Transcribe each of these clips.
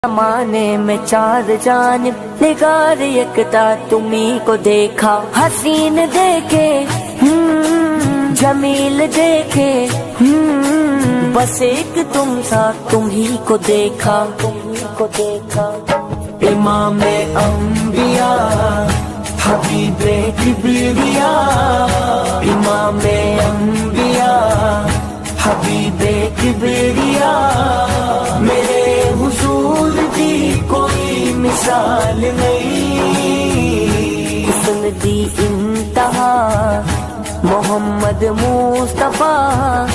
زمانے میں چار جانب نگار یکتا تمہیں کو دیکھا، حسین دیکھے جمیل دیکھے بس ایک تم سا تمہیں کو دیکھا، امام انبیاء حبیب کبریا، امام انبیاء حبیب کبریا، میرے حضور دی کوئی مثال نہیں، حسن دی انتہا محمد مصطفیٰ،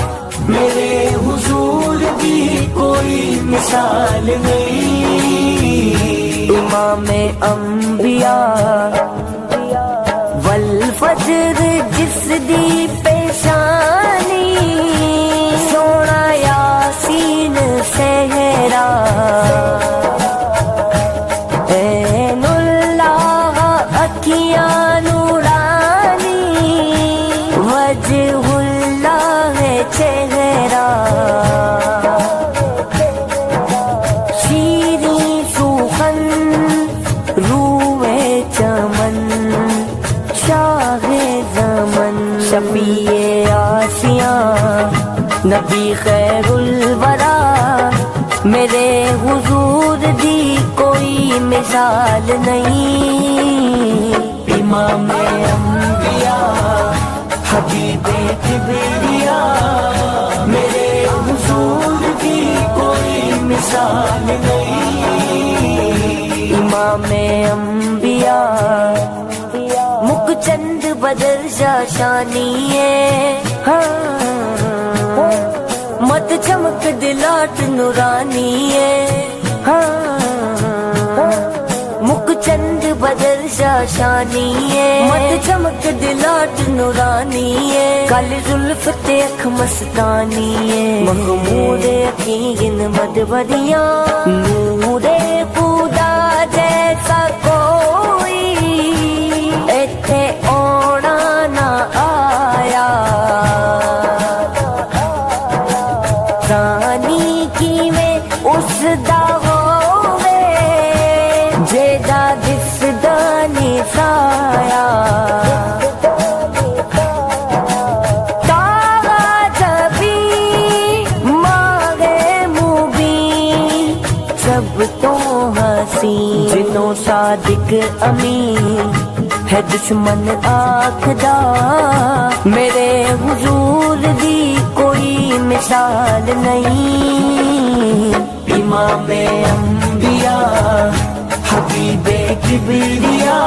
میرے حضور دی کوئی مثال نہیں، امام انبیاء والفجر جس دی پیشانی، سونا یاسین صحرا، عین اللہ اکھیاں نورانی، وجہ اللہ چہرہ، شیریں سخن روئے چمن، شاہ زمن، شفیع آسیاں نبی خیر الورا، میرے حضور دی کوئی مثال نہیں، امام انبیاء حبیب کبریا، میرے حضور دی کوئی مثال نہیں، امام انبیاء مک چند بدر شاشانی ہے، مت چمک دلاٹ نورانی ہے، مک چند بدر شاشانی ہے، مت چمک دلاٹ نورانی ہے، کالی زلف تے اکھ مستانی ہے، مغمور یقین مدبریاں، نور خدا جیسا کوئی ایتھے اونا نہ آیا، رانی کی میں اس دا ہووے جیدا دس دانی سایا، تاغا جبی ماغے مبین سب تو حسین، جنوں صادق امین ہے دشمن آکھدا، میرے حضور دی کوئی مثال نہیں، امام انبیاء حبیب کبریا،